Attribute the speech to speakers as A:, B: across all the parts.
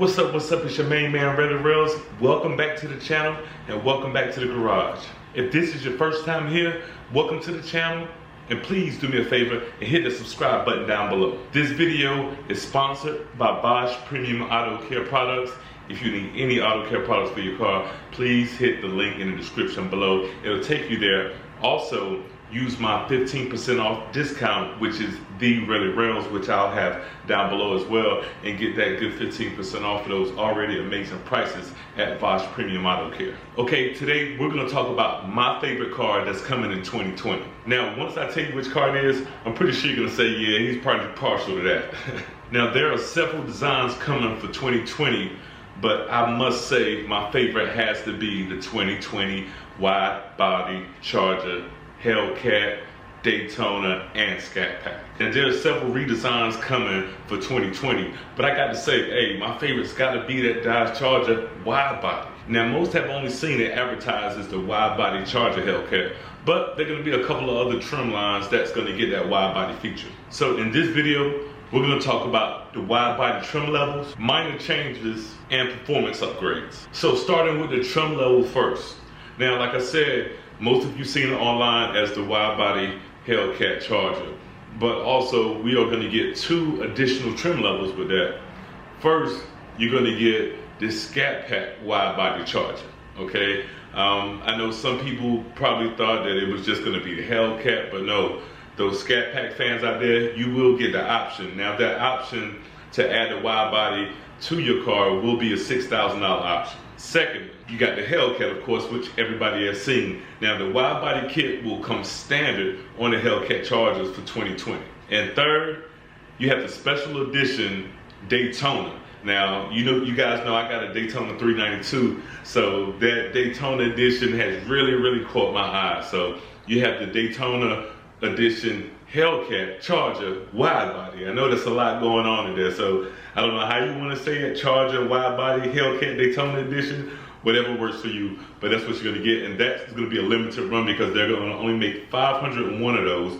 A: What's up, it's your main man, Ready Rails. Welcome back to the channel and welcome back to the garage. If this is your first time here, welcome to the channel and please do me a favor and hit the subscribe button down below. This video is sponsored by Bosch Premium Auto Care Products. If you need any auto care products for your car, please hit the link in the description below. It'll take you there. Also, use my 15% off discount, which is the Really Rails, which I'll have down below as well, and get that good 15% off of those already amazing prices at Bosch Premium Auto Care. Okay, today we're gonna talk about my favorite car that's coming in 2020. Now, once I tell you which car it is, I'm pretty sure you're gonna say, yeah, he's probably partial to that. Now, there are several designs coming for 2020, but I must say my favorite has to be the 2020 wide body Charger, Hellcat, Daytona, and Scat Pack. And there are several redesigns coming for 2020, but I got to say, hey, my favorite's got to be that Dodge Charger wide body. Now, most have only seen it advertised as the wide body Charger Hellcat, but there are going to be a couple of other trim lines that's going to get that wide body feature. So in this video, we're going to talk about the wide body trim levels, minor changes, and performance upgrades. So starting with the trim level first. Now, like I said, most of you seen it online as the wide body Hellcat Charger, but also we are going to get two additional trim levels with that. First, you're going to get this Scat Pack wide body Charger. Okay, I know some people probably thought that it was just going to be the Hellcat, but no, those Scat Pack fans out there, you will get the option. Now, that option to add the wide body to your car will be a $6,000 option. Second, you got the Hellcat, of course, which everybody has seen. Now, the wide body kit will come standard on the Hellcat Chargers for 2020. And third, you have the special edition Daytona. Now, you guys know I got a Daytona 392, so that Daytona edition has really caught my eye. So you have the Daytona edition Hellcat Charger wide body. I know there's a lot going on in there, so I don't know how you want to say it, Charger wide body Hellcat Daytona edition, whatever works for you, but that's what you're going to get, and that's going to be a limited run because they're going to only make 501 of those,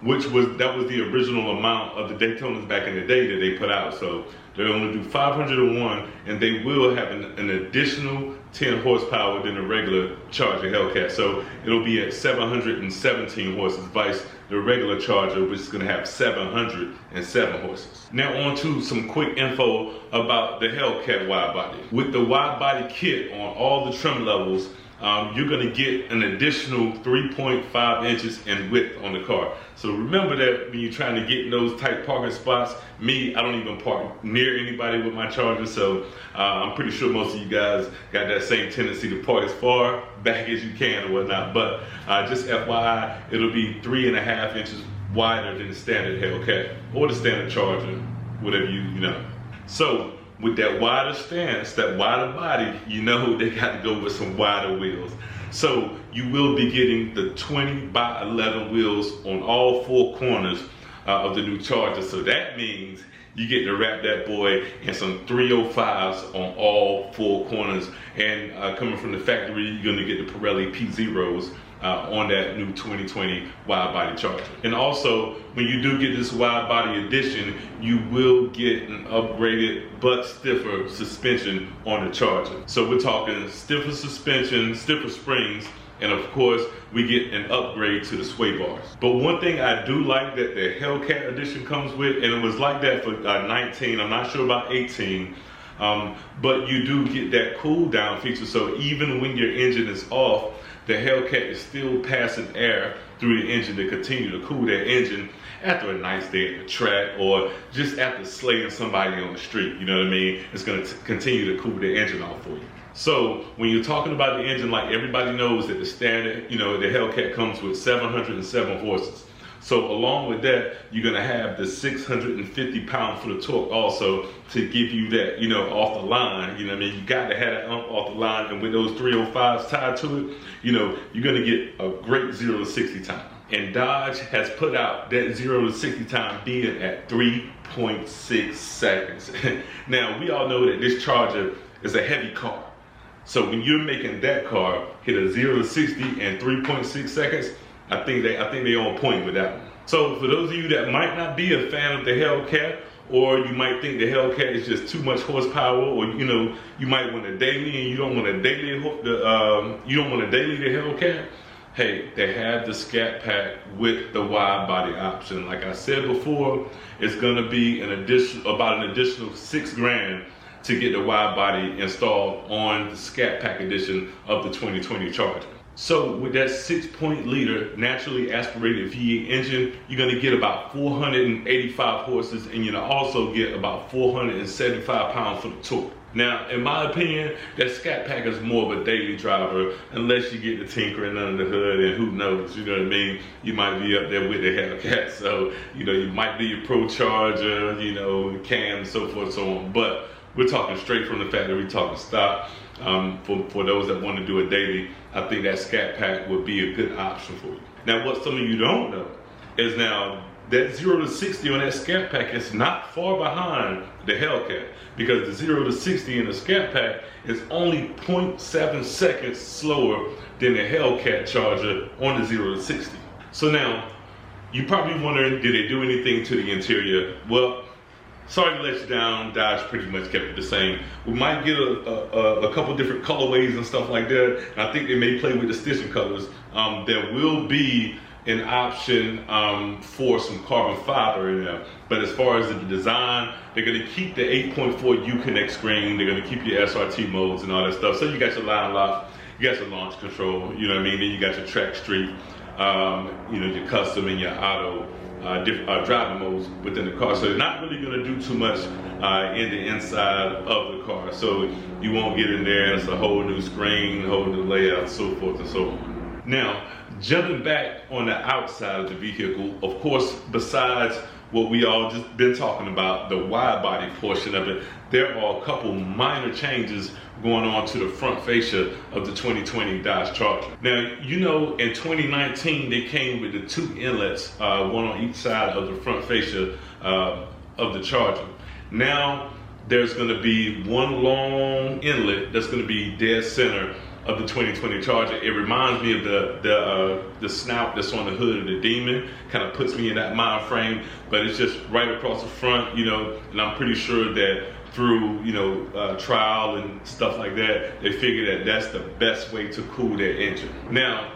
A: that was the original amount of the Daytonas back in the day that they put out. So they'll only do 501, and they will have an additional 10 horsepower than the regular Charger Hellcat. So it'll be at 717 horses, vice the regular Charger, which is going to have 707 horses. Now on to some quick info about the Hellcat wide body. With the wide body kit on all the trim levels, you're going to get an additional 3.5 inches in width on the car. So remember that when you're trying to get in those tight parking spots. Me, I don't even park near anybody with my Charger, so I'm pretty sure most of you guys got that same tendency to park as far back as you can or whatnot. But just FYI, it'll be 3.5 inches wider than the standard Hellcat or the standard Charger, whatever you know. So with that wider stance, that wider body, you know they got to go with some wider wheels. So you will be getting the 20/11 wheels on all four corners of the new Charger. So that means you get to wrap that boy in some 305s on all four corners. And coming from the factory, you're gonna get the Pirelli P0s on that new 2020 wide body Charger. And also, when you do get this wide body edition, you will get an upgraded but stiffer suspension on the Charger. So we're talking stiffer suspension, stiffer springs, and of course, we get an upgrade to the sway bars. But one thing I do like that the Hellcat edition comes with, and it was like that for 19, I'm not sure about 18, but you do get that cool down feature. So even when your engine is off, the Hellcat is still passing air through the engine to continue to cool that engine after a nice day at the track or just after slaying somebody on the street. You know what I mean? It's going to continue to cool the engine off for you. So when you're talking about the engine, like everybody knows that the standard, the Hellcat comes with 707 horses. So along with that, you're gonna have the 650 pound-foot of torque also to give you that, off the line. You know what I mean? You got to have that off the line, and with those 305s tied to it, you're gonna get a great 0 to 60 time. And Dodge has put out that 0 to 60 time being at 3.6 seconds. Now we all know that this Charger is a heavy car. So when you're making that car hit a 0 to 60 in 3.6 seconds, I think they on point with that one. So for those of you that might not be a fan of the Hellcat or you might think the Hellcat is just too much horsepower, or you know, you might want a daily and you don't want to daily the Hellcat. Hey, they have the Scat Pack with the wide body option. Like I said before, it's gonna be about an additional $6,000 to get the wide body installed on the Scat Pack edition of the 2020 Charger. So with that 6.0-liter naturally aspirated V8 engine, you're gonna get about 485 horses, and you're gonna also get about 475 pounds for the torque. Now, in my opinion, that Scat Pack is more of a daily driver, unless you get the tinkering under the hood, and who knows, you know what I mean? You might be up there with the Hellcat, so, you know, you might be your Pro Charger, you know, cam, so forth and so on. But we're talking straight from the factory, we're talking stock. For those that want to do it daily, I think that Scat Pack would be a good option for you. Now, what some of you don't know is now that 0 to 60 on that Scat Pack is not far behind the Hellcat, because the 0 to 60 in the Scat Pack is only 0.7 seconds slower than the Hellcat Charger on the 0 to 60. So now, you're probably wondering, did they do anything to the interior? Well, sorry to let you down, Dodge pretty much kept it the same. We might get a couple different colorways and stuff like that, and I think they may play with the stitching colors. There will be an option for some carbon fiber in there, but as far as the design, they're going to keep the 8.4 Uconnect screen, they're going to keep your SRT modes and all that stuff. So you got your line lock, you got your launch control, you know what I mean, then you got your track street, you know, your custom and your auto different driving modes within the car. So they're not really going to do too much in the inside of the car. So you won't get in there, it's a whole new screen, whole new layout, so forth and so on. Now, jumping back on the outside of the vehicle, of course, besides what we all just been talking about, the wide body portion of it, there are a couple minor changes going on to the front fascia of the 2020 Dodge Charger. Now, you know, in 2019, they came with the 2 inlets, one on each side of the front fascia of the Charger. Now, there's gonna be one long inlet that's gonna be dead center of the 2020 Charger. It reminds me of the snout that's on the hood of the Demon. Kind of puts me in that mind frame, but it's just right across the front, you know, and I'm pretty sure that through, you know, trial and stuff like that, they figured that that's the best way to cool their engine. Now,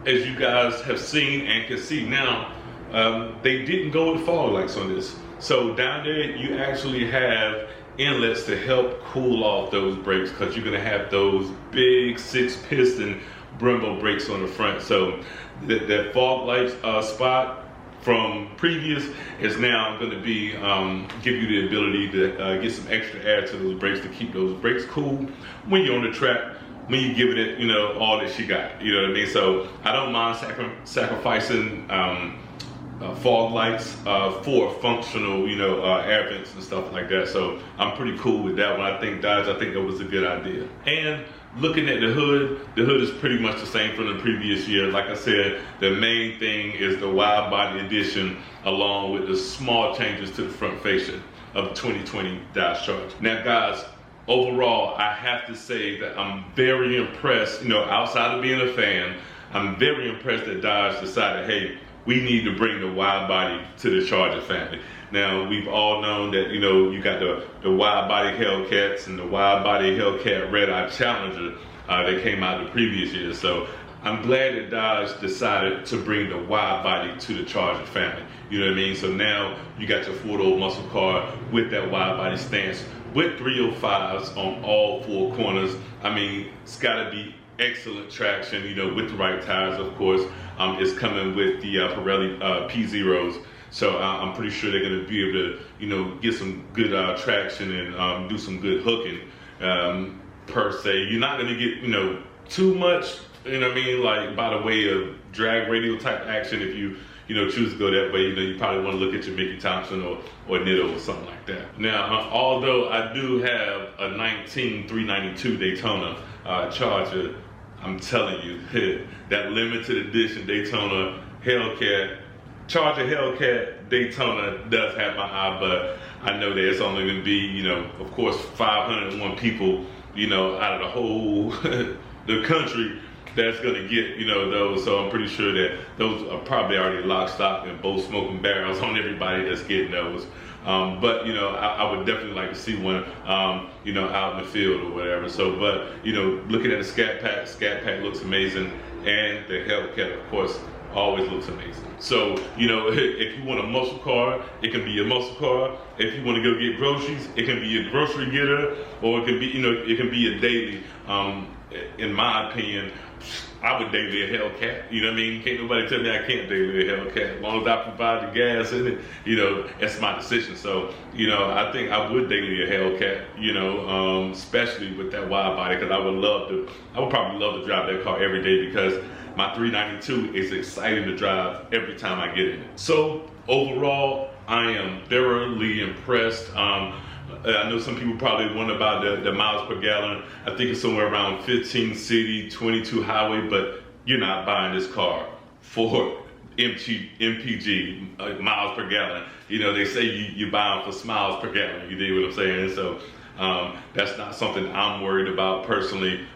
A: as you guys have seen and can see now, they didn't go with fog lights on this. So down there, you actually have inlets to help cool off those brakes, because you're gonna have those big 6-piston Brembo brakes on the front. So that fog lights spot from previous is now going to be give you the ability to get some extra air to those brakes to keep those brakes cool when you're on the track, when you're giving it, you know, all that she got, you know what I mean? So I don't mind sacrificing fog lights for functional, you know, air vents and stuff like that. So I'm pretty cool with that one. I think Dodge, I think that was a good idea. And looking at the hood is pretty much the same from the previous year. Like I said, the main thing is the wide body edition, along with the small changes to the front fascia of the 2020 Dodge Charger. Now guys, overall, I have to say that I'm very impressed, you know, outside of being a fan, I'm very impressed that Dodge decided, hey, we need to bring the wide body to the Charger family. Now, we've all known that, you know, you got the wide body Hellcats and the wide body Hellcat Red Eye Challenger that came out the previous year. So I'm glad that Dodge decided to bring the wide body to the Charger family. You know what I mean? So now you got your 4-door muscle car with that wide body stance, with 305s on all 4 corners. I mean, it's gotta be excellent traction, you know, with the right tires, of course. It's coming with the Pirelli P0s. So I'm pretty sure they're going to be able to, you know, get some good traction and do some good hooking per se. You're not going to get, you know, too much, you know what I mean, like by the way of drag radial type action. If you know, choose to go that way, you know, you probably want to look at your Mickey Thompson or Nitto or something like that. Now, although I do have a 392 Daytona Charger, I'm telling you, that limited edition Daytona Hellcat, Charger Hellcat Daytona does have my eye, but I know that it's only going to be, you know, of course, 501 people, you know, out of the whole the country that's going to get, you know, those. So I'm pretty sure that those are probably already lock, stock, and both smoking barrels on everybody that's getting those. But you know, I would definitely like to see one, you know, out in the field or whatever. So, but you know, looking at the Scatpack looks amazing, and the Hellcat, of course, always looks amazing. So, you know, if you want a muscle car, it can be a muscle car. If you want to go get groceries, it can be a grocery getter, or it can be, you know, it can be a daily. In my opinion, I would daily a Hellcat. You know what I mean? Can't nobody tell me I can't daily a Hellcat. As long as I provide the gas in it, you know, that's my decision. So, you know, I think I would daily a Hellcat, you know, especially with that wide body, because I would probably love to drive that car every day, because my 392 is exciting to drive every time I get in it. So overall, I am thoroughly impressed. I know some people probably wonder about the miles per gallon. I think it's somewhere around 15 city, 22 highway, but you're not buying this car for MPG, miles per gallon. You know, they say you buy them for smiles per gallon. You dig what I'm saying? So that's not something I'm worried about personally.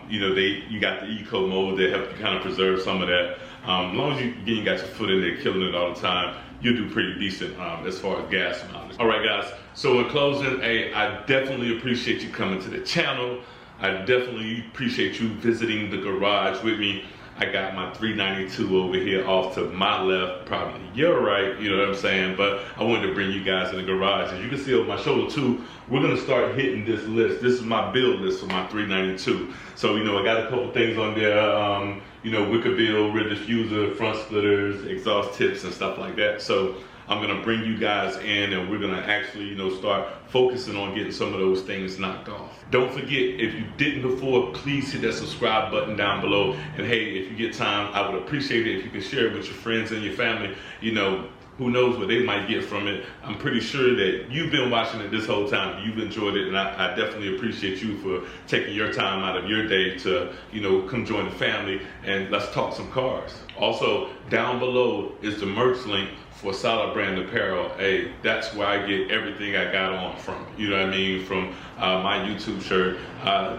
A: You know, you got the eco mode that help you kind of preserve some of that. As long as you got your foot in there killing it all the time, you'll do pretty decent as far as gas mileage. All right, guys. So in closing, hey, I definitely appreciate you coming to the channel. I definitely appreciate you visiting the garage with me. I got my 392 over here off to my left, probably your right, you know what I'm saying? But I wanted to bring you guys in the garage. As you can see over my shoulder too, we're gonna start hitting this list. This is my build list for my 392. So, you know, I got a couple things on there, you know, wicker bill, rear diffuser, front splitters, exhaust tips and stuff like that. So I'm gonna bring you guys in, and we're gonna actually, you know, start focusing on getting some of those things knocked off. Don't forget, if you didn't before, please hit that subscribe button down below. And hey, if you get time, I would appreciate it if you can share it with your friends and your family. You know, who knows what they might get from it. I'm pretty sure that you've been watching it this whole time. You've enjoyed it, and I definitely appreciate you for taking your time out of your day to, you know, come join the family and let's talk some cars. Also, down below is the merch link for Solid Brand Apparel. Hey, that's where I get everything I got on from. You know what I mean? From my YouTube shirt,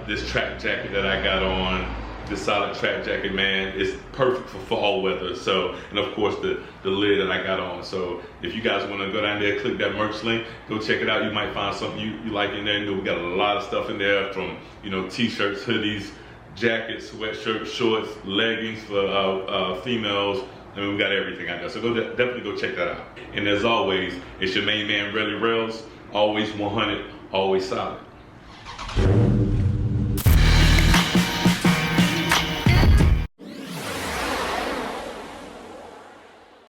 A: this track jacket that I got on, this Solid track jacket, man, it's perfect for fall weather. So, and of course the lid that I got on. So if you guys want to go down there, click that merch link, go check it out. You might find something you like in there. You know, we got a lot of stuff in there, from, you know, t-shirts, hoodies, jackets, sweatshirts, shorts, leggings for females. I mean, we got everything out there. So definitely go check that out. And as always, it's your main man, Relly Rails. Always 100, always solid.